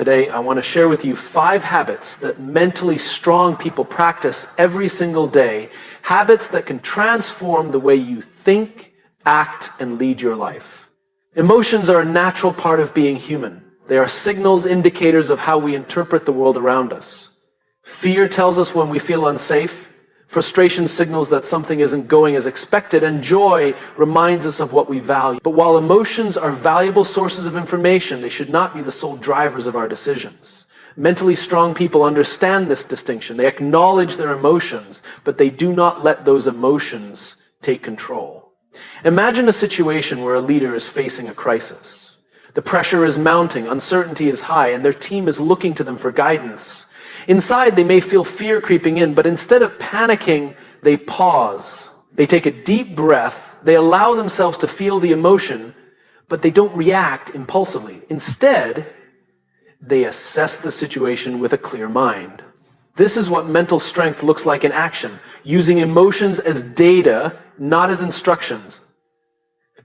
Today, I want to share with you 5 habits that mentally strong people practice every single day, habits that can transform the way you think, act, and lead your life. Emotions are a natural part of being human. They are signals, indicators of how we interpret the world around us. Fear tells us when we feel unsafe. Frustration signals that something isn't going as expected, and joy reminds us of what we value. But while emotions are valuable sources of information, they should not be the sole drivers of our decisions. Mentally strong people understand this distinction. They acknowledge their emotions, but they do not let those emotions take control. Imagine a situation where a leader is facing a crisis. The pressure is mounting, uncertainty is high, and their team is looking to them for guidance. Inside, they may feel fear creeping in, but instead of panicking, they pause. They take a deep breath. They allow themselves to feel the emotion, but they don't react impulsively. Instead, they assess the situation with a clear mind. This is what mental strength looks like in action, using emotions as data, not as instructions.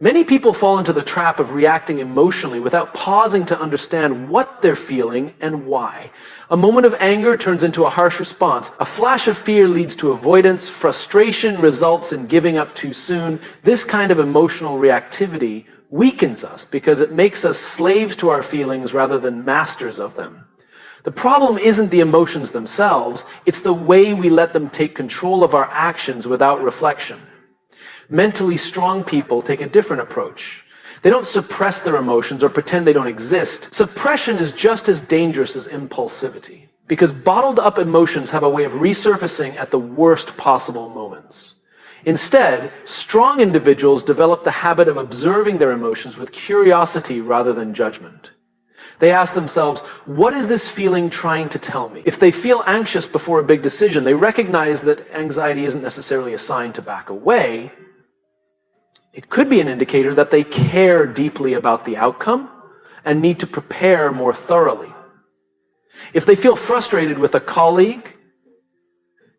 Many people fall into the trap of reacting emotionally without pausing to understand what they're feeling and why. A moment of anger turns into a harsh response. A flash of fear leads to avoidance. Frustration results in giving up too soon. This kind of emotional reactivity weakens us because it makes us slaves to our feelings rather than masters of them. The problem isn't the emotions themselves, it's the way we let them take control of our actions without reflection. Mentally strong people take a different approach. They don't suppress their emotions or pretend they don't exist. Suppression is just as dangerous as impulsivity, because bottled up emotions have a way of resurfacing at the worst possible moments. Instead, strong individuals develop the habit of observing their emotions with curiosity rather than judgment. They ask themselves, what is this feeling trying to tell me? If they feel anxious before a big decision, they recognize that anxiety isn't necessarily a sign to back away. It could be an indicator that they care deeply about the outcome and need to prepare more thoroughly. If they feel frustrated with a colleague,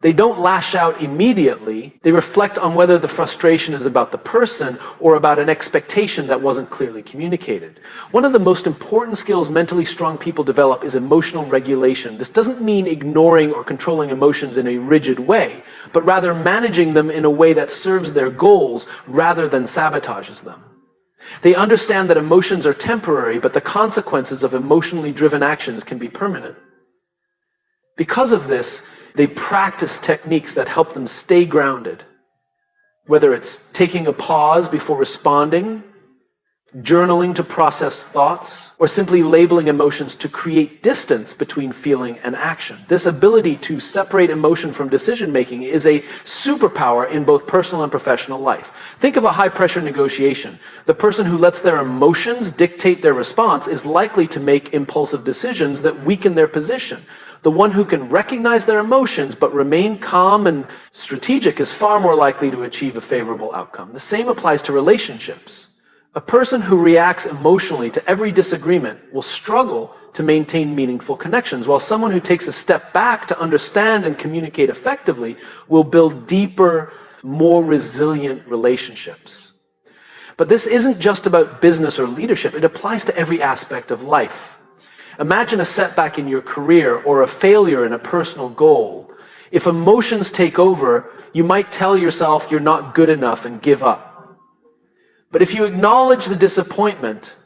they don't lash out immediately. They reflect on whether the frustration is about the person or about an expectation that wasn't clearly communicated. One of the most important skills mentally strong people develop is emotional regulation. This doesn't mean ignoring or controlling emotions in a rigid way, but rather managing them in a way that serves their goals rather than sabotages them. They understand that emotions are temporary, but the consequences of emotionally driven actions can be permanent. Because of this, they practice techniques that help them stay grounded. Whether it's taking a pause before responding, journaling to process thoughts, or simply labeling emotions to create distance between feeling and action. This ability to separate emotion from decision-making is a superpower in both personal and professional life. Think of a high-pressure negotiation. The person who lets their emotions dictate their response is likely to make impulsive decisions that weaken their position. The one who can recognize their emotions but remain calm and strategic is far more likely to achieve a favorable outcome. The same applies to relationships. A person who reacts emotionally to every disagreement will struggle to maintain meaningful connections, while someone who takes a step back to understand and communicate effectively will build deeper, more resilient relationships. But this isn't just about business or leadership. It applies to every aspect of life. Imagine a setback in your career or a failure in a personal goal. If emotions take over, you might tell yourself you're not good enough and give up. But if you acknowledge the disappointment,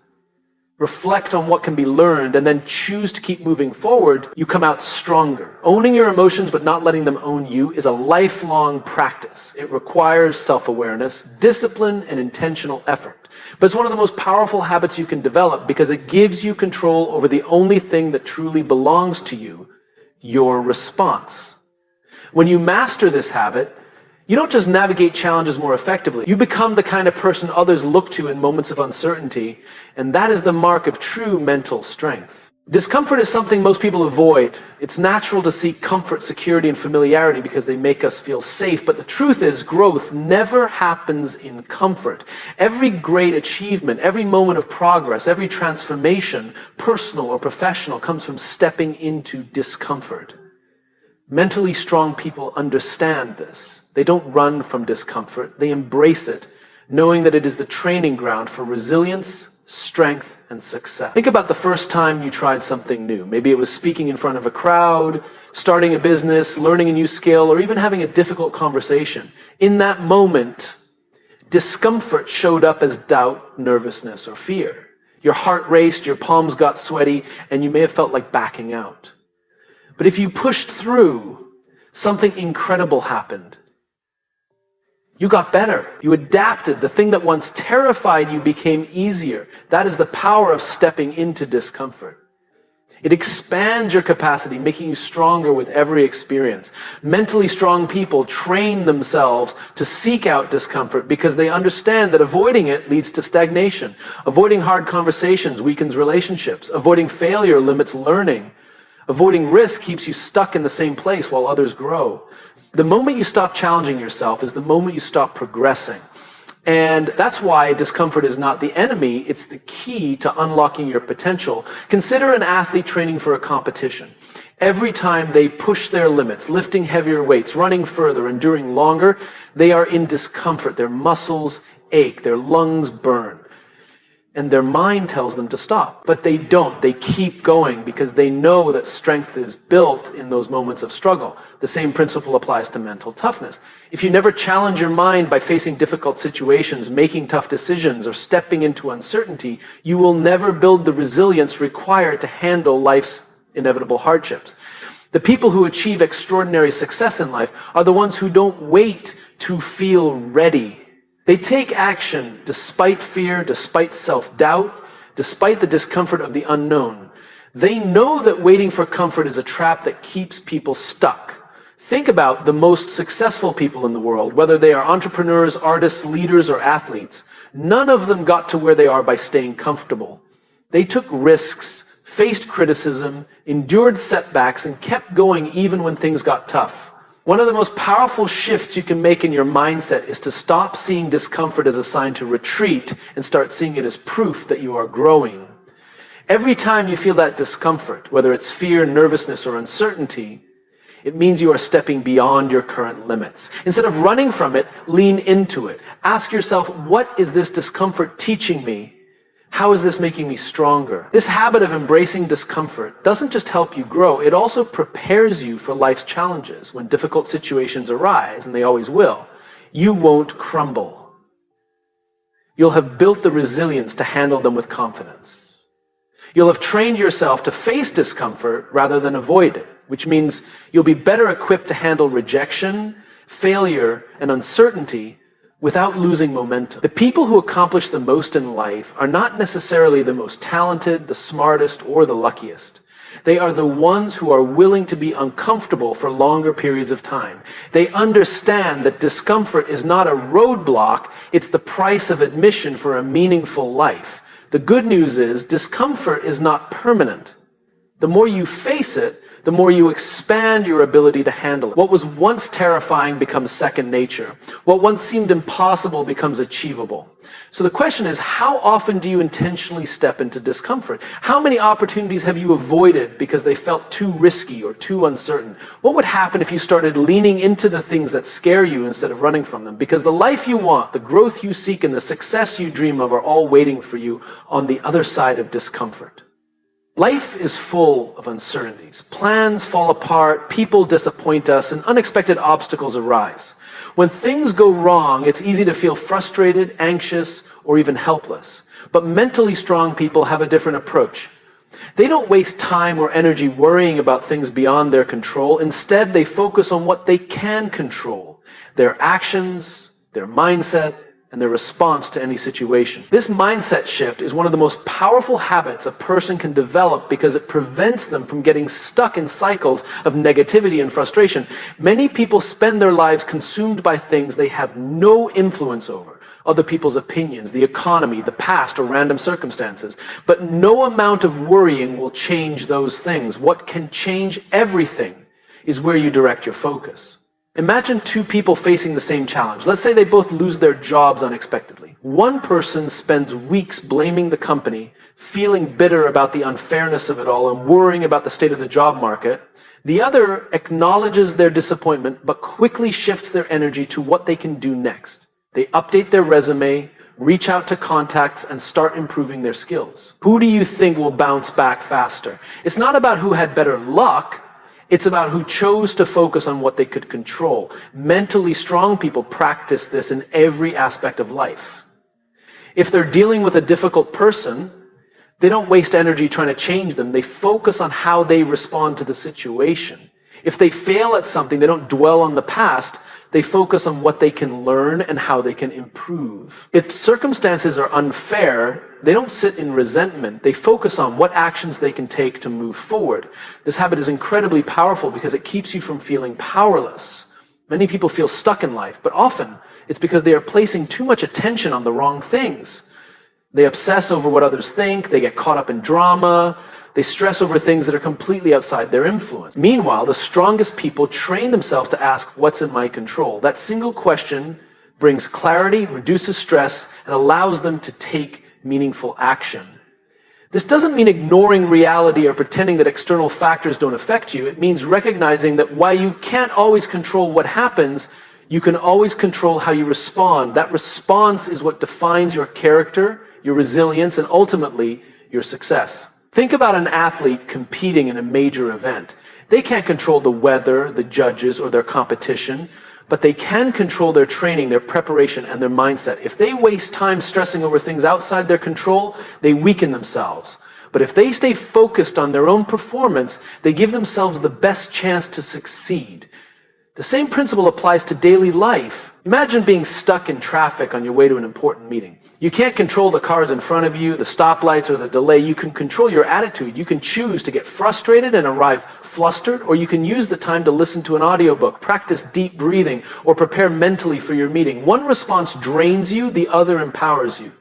reflect on what can be learned, and then choose to keep moving forward, you come out stronger. Owning your emotions but not letting them own you is a lifelong practice. It requires self-awareness, discipline, and intentional effort. But it's one of the most powerful habits you can develop because it gives you control over the only thing that truly belongs to you, your response. When you master this habit, you don't just navigate challenges more effectively. You become the kind of person others look to in moments of uncertainty, and that is the mark of true mental strength. Discomfort is something most people avoid. It's natural to seek comfort, security, and familiarity because they make us feel safe, but the truth is growth never happens in comfort. Every great achievement, every moment of progress, every transformation, personal or professional, comes from stepping into discomfort. Mentally strong people understand this. They don't run from discomfort. They embrace it, knowing that it is the training ground for resilience, strength, and success. Think about the first time you tried something new. Maybe it was speaking in front of a crowd, starting a business, learning a new skill, or even having a difficult conversation. In that moment, discomfort showed up as doubt, nervousness, or fear. Your heart raced, your palms got sweaty, and you may have felt like backing out. But if you pushed through, something incredible happened. You got better. You adapted. The thing that once terrified you became easier. That is the power of stepping into discomfort. It expands your capacity, making you stronger with every experience. Mentally strong people train themselves to seek out discomfort because they understand that avoiding it leads to stagnation. Avoiding hard conversations weakens relationships. Avoiding failure limits learning. Avoiding risk keeps you stuck in the same place while others grow. The moment you stop challenging yourself is the moment you stop progressing. And that's why discomfort is not the enemy, it's the key to unlocking your potential. Consider an athlete training for a competition. Every time they push their limits, lifting heavier weights, running further, enduring longer, they are in discomfort. Their muscles ache, their lungs burn. And their mind tells them to stop. But they don't. They keep going because they know that strength is built in those moments of struggle. The same principle applies to mental toughness. If you never challenge your mind by facing difficult situations, making tough decisions, or stepping into uncertainty, you will never build the resilience required to handle life's inevitable hardships. The people who achieve extraordinary success in life are the ones who don't wait to feel ready. They take action despite fear, despite self-doubt, despite the discomfort of the unknown. They know that waiting for comfort is a trap that keeps people stuck. Think about the most successful people in the world, whether they are entrepreneurs, artists, leaders, or athletes. None of them got to where they are by staying comfortable. They took risks, faced criticism, endured setbacks, and kept going even when things got tough. One of the most powerful shifts you can make in your mindset is to stop seeing discomfort as a sign to retreat and start seeing it as proof that you are growing. Every time you feel that discomfort, whether it's fear, nervousness, or uncertainty, it means you are stepping beyond your current limits. Instead of running from it, lean into it. Ask yourself, what is this discomfort teaching me? How is this making me stronger? This habit of embracing discomfort doesn't just help you grow, it also prepares you for life's challenges. When difficult situations arise, and they always will, you won't crumble. You'll have built the resilience to handle them with confidence. You'll have trained yourself to face discomfort rather than avoid it, which means you'll be better equipped to handle rejection, failure, and uncertainty without losing momentum. The people who accomplish the most in life are not necessarily the most talented, the smartest, or the luckiest. They are the ones who are willing to be uncomfortable for longer periods of time. They understand that discomfort is not a roadblock, it's the price of admission for a meaningful life. The good news is discomfort is not permanent. The more you face it, the more you expand your ability to handle it. What was once terrifying becomes second nature. What once seemed impossible becomes achievable. So the question is, how often do you intentionally step into discomfort? How many opportunities have you avoided because they felt too risky or too uncertain? What would happen if you started leaning into the things that scare you instead of running from them? Because the life you want, the growth you seek, and the success you dream of are all waiting for you on the other side of discomfort. Life is full of uncertainties. Plans fall apart, people disappoint us, and unexpected obstacles arise. When things go wrong, it's easy to feel frustrated, anxious, or even helpless. But mentally strong people have a different approach. They don't waste time or energy worrying about things beyond their control. Instead, they focus on what they can control: their actions, their mindset, and their response to any situation. This mindset shift is one of the most powerful habits a person can develop because it prevents them from getting stuck in cycles of negativity and frustration. Many people spend their lives consumed by things they have no influence over: other people's opinions, the economy, the past, or random circumstances. But no amount of worrying will change those things. What can change everything is where you direct your focus. Imagine two people facing the same challenge. Let's say they both lose their jobs unexpectedly. One person spends weeks blaming the company, feeling bitter about the unfairness of it all, and worrying about the state of the job market. The other acknowledges their disappointment, but quickly shifts their energy to what they can do next. They update their resume, reach out to contacts, and start improving their skills. Who do you think will bounce back faster? It's not about who had better luck. It's about who chose to focus on what they could control. Mentally strong people practice this in every aspect of life. If they're dealing with a difficult person, they don't waste energy trying to change them. They focus on how they respond to the situation. If they fail at something, they don't dwell on the past. They focus on what they can learn and how they can improve. If circumstances are unfair, they don't sit in resentment. They focus on what actions they can take to move forward. This habit is incredibly powerful because it keeps you from feeling powerless. Many people feel stuck in life, but often it's because they are placing too much attention on the wrong things. They obsess over what others think. They get caught up in drama. They stress over things that are completely outside their influence. Meanwhile, the strongest people train themselves to ask, what's in my control? That single question brings clarity, reduces stress, and allows them to take meaningful action. This doesn't mean ignoring reality or pretending that external factors don't affect you. It means recognizing that while you can't always control what happens, you can always control how you respond. That response is what defines your character, your resilience, and ultimately your success. Think about an athlete competing in a major event. They can't control the weather, the judges, or their competition, but they can control their training, their preparation, and their mindset. If they waste time stressing over things outside their control, they weaken themselves. But if they stay focused on their own performance, they give themselves the best chance to succeed. The same principle applies to daily life. Imagine being stuck in traffic on your way to an important meeting. You can't control the cars in front of you, the stoplights, or the delay. You can control your attitude. You can choose to get frustrated and arrive flustered, or you can use the time to listen to an audiobook, practice deep breathing, or prepare mentally for your meeting. One response drains you, the other empowers you.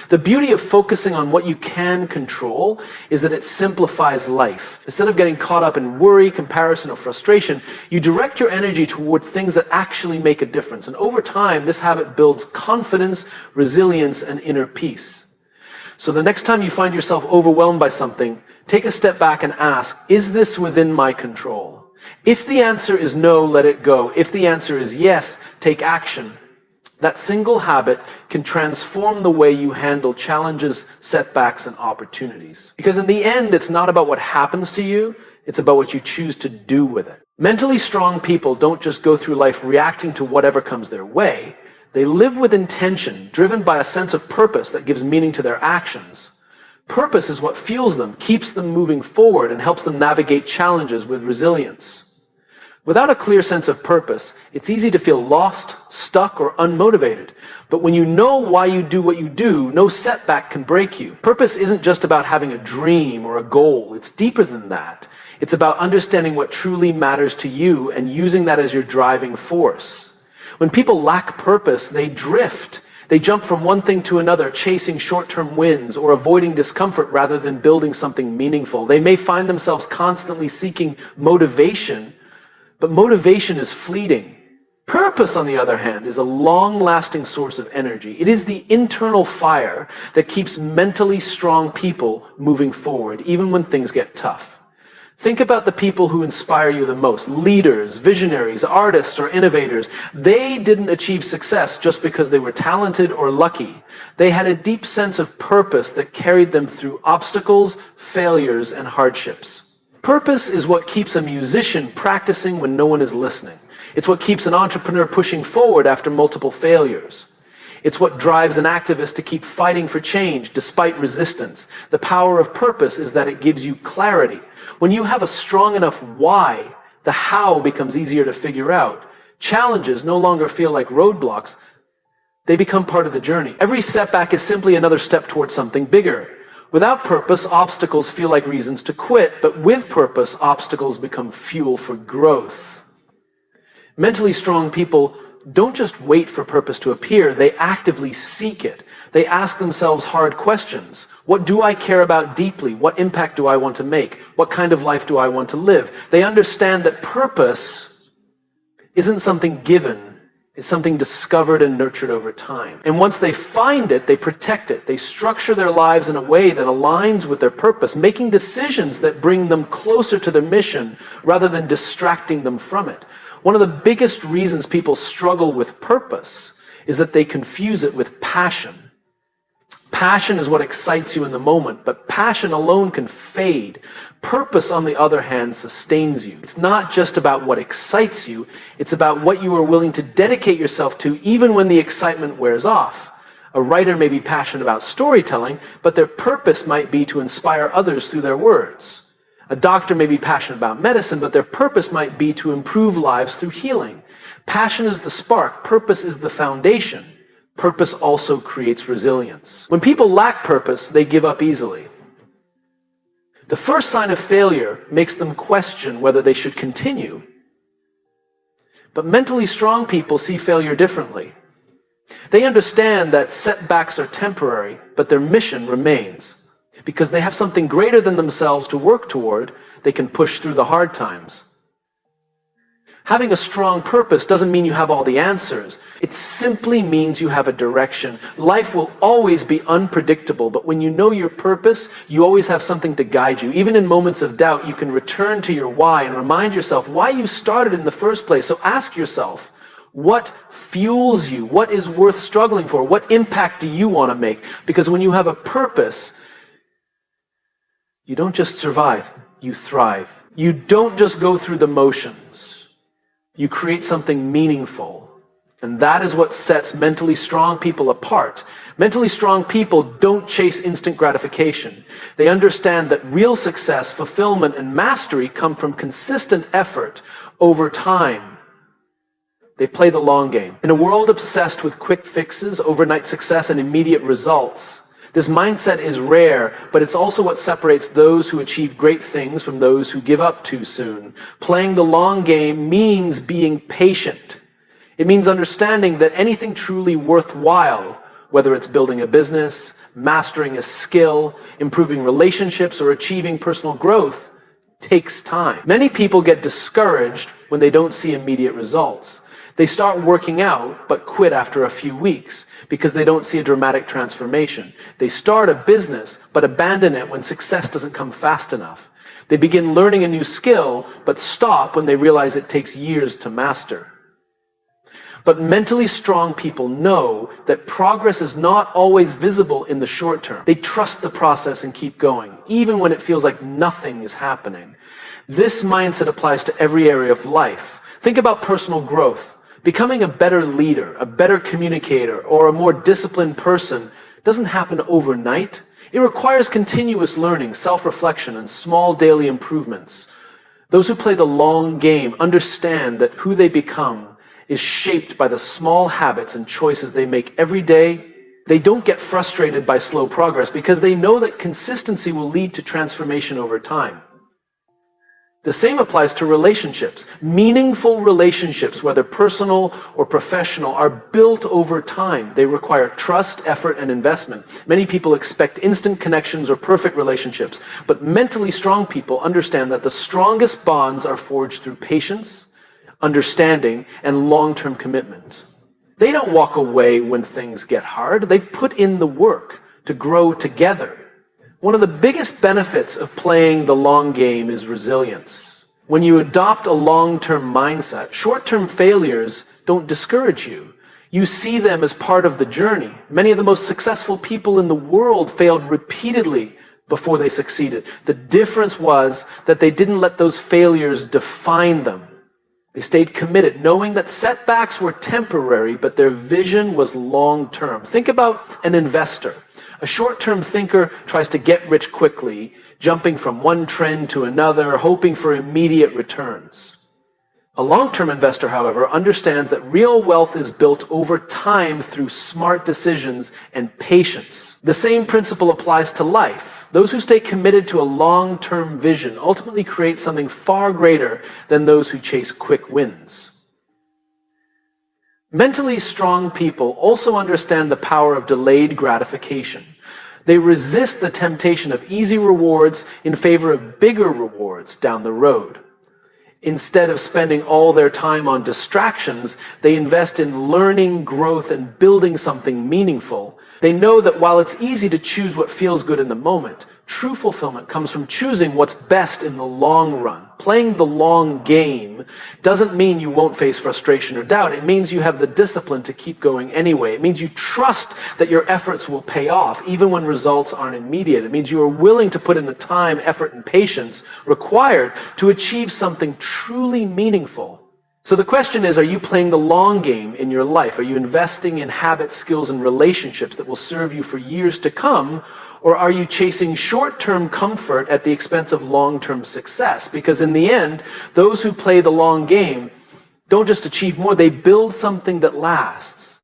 The beauty of focusing on what you can control is that it simplifies life. Instead of getting caught up in worry, comparison, or frustration, you direct your energy toward things that actually make a difference. And over time, this habit builds confidence, resilience, and inner peace. So the next time you find yourself overwhelmed by something, take a step back and ask, is this within my control? If the answer is no, let it go. If the answer is yes, take action. That single habit can transform the way you handle challenges, setbacks, and opportunities. Because in the end, it's not about what happens to you, it's about what you choose to do with it. Mentally strong people don't just go through life reacting to whatever comes their way. They live with intention, driven by a sense of purpose that gives meaning to their actions. Purpose is what fuels them, keeps them moving forward, and helps them navigate challenges with resilience. Without a clear sense of purpose, it's easy to feel lost, stuck, or unmotivated. But when you know why you do what you do, no setback can break you. Purpose isn't just about having a dream or a goal. It's deeper than that. It's about understanding what truly matters to you and using that as your driving force. When people lack purpose, they drift. They jump from one thing to another, chasing short-term wins or avoiding discomfort rather than building something meaningful. They may find themselves constantly seeking motivation, but motivation is fleeting. Purpose, on the other hand, is a long-lasting source of energy. It is the internal fire that keeps mentally strong people moving forward, even when things get tough. Think about the people who inspire you the most. Leaders, visionaries, artists, or innovators. They didn't achieve success just because they were talented or lucky. They had a deep sense of purpose that carried them through obstacles, failures, and hardships. Purpose is what keeps a musician practicing when no one is listening. It's what keeps an entrepreneur pushing forward after multiple failures. It's what drives an activist to keep fighting for change despite resistance. The power of purpose is that it gives you clarity. When you have a strong enough why, the how becomes easier to figure out. Challenges no longer feel like roadblocks. They become part of the journey. Every setback is simply another step towards something bigger. Without purpose, obstacles feel like reasons to quit, but with purpose, obstacles become fuel for growth. Mentally strong people don't just wait for purpose to appear, they actively seek it. They ask themselves hard questions. What do I care about deeply? What impact do I want to make? What kind of life do I want to live? They understand that purpose isn't something given. It's something discovered and nurtured over time. And once they find it, they protect it. They structure their lives in a way that aligns with their purpose, making decisions that bring them closer to their mission rather than distracting them from it. One of the biggest reasons people struggle with purpose is that they confuse it with passion. Passion is what excites you in the moment, but passion alone can fade. Purpose, on the other hand, sustains you. It's not just about what excites you, it's about what you are willing to dedicate yourself to even when the excitement wears off. A writer may be passionate about storytelling, but their purpose might be to inspire others through their words. A doctor may be passionate about medicine, but their purpose might be to improve lives through healing. Passion is the spark, purpose is the foundation. Purpose also creates resilience. When people lack purpose, they give up easily. The first sign of failure makes them question whether they should continue. But mentally strong people see failure differently. They understand that setbacks are temporary, but their mission remains. Because they have something greater than themselves to work toward, they can push through the hard times. Having a strong purpose doesn't mean you have all the answers. It simply means you have a direction. Life will always be unpredictable, but when you know your purpose, you always have something to guide you. Even in moments of doubt, you can return to your why and remind yourself why you started in the first place. So ask yourself, what fuels you? What is worth struggling for? What impact do you want to make? Because when you have a purpose, you don't just survive, you thrive. You don't just go through the motions. You create something meaningful. And that is what sets mentally strong people apart. Mentally strong people don't chase instant gratification. They understand that real success, fulfillment, and mastery come from consistent effort over time. They play the long game. In a world obsessed with quick fixes, overnight success, and immediate results, this mindset is rare, but it's also what separates those who achieve great things from those who give up too soon. Playing the long game means being patient. It means understanding that anything truly worthwhile, whether it's building a business, mastering a skill, improving relationships, or achieving personal growth, takes time. Many people get discouraged when they don't see immediate results. They start working out, but quit after a few weeks because they don't see a dramatic transformation. They start a business, but abandon it when success doesn't come fast enough. They begin learning a new skill, but stop when they realize it takes years to master. But mentally strong people know that progress is not always visible in the short term. They trust the process and keep going, even when it feels like nothing is happening. This mindset applies to every area of life. Think about personal growth. Becoming a better leader, a better communicator, or a more disciplined person doesn't happen overnight. It requires continuous learning, self-reflection, and small daily improvements. Those who play the long game understand that who they become is shaped by the small habits and choices they make every day. They don't get frustrated by slow progress because they know that consistency will lead to transformation over time. The same applies to relationships. Meaningful relationships, whether personal or professional, are built over time. They require trust, effort, and investment. Many people expect instant connections or perfect relationships, but mentally strong people understand that the strongest bonds are forged through patience, understanding, and long-term commitment. They don't walk away when things get hard. They put in the work to grow together. One of the biggest benefits of playing the long game is resilience. When you adopt a long-term mindset, short-term failures don't discourage you. You see them as part of the journey. Many of the most successful people in the world failed repeatedly before they succeeded. The difference was that they didn't let those failures define them. They stayed committed, knowing that setbacks were temporary, but their vision was long-term. Think about an investor. A short-term thinker tries to get rich quickly, jumping from one trend to another, hoping for immediate returns. A long-term investor, however, understands that real wealth is built over time through smart decisions and patience. The same principle applies to life. Those who stay committed to a long-term vision ultimately create something far greater than those who chase quick wins. Mentally strong people also understand the power of delayed gratification. They resist the temptation of easy rewards in favor of bigger rewards down the road. Instead of spending all their time on distractions, they invest in learning, growth, and building something meaningful. They know that while it's easy to choose what feels good in the moment, true fulfillment comes from choosing what's best in the long run. Playing the long game doesn't mean you won't face frustration or doubt. It means you have the discipline to keep going anyway. It means you trust that your efforts will pay off even when results aren't immediate. It means you are willing to put in the time, effort, and patience required to achieve something truly meaningful. So the question is, are you playing the long game in your life? Are you investing in habits, skills, and relationships that will serve you for years to come? Or are you chasing short-term comfort at the expense of long-term success? Because in the end, those who play the long game don't just achieve more, they build something that lasts.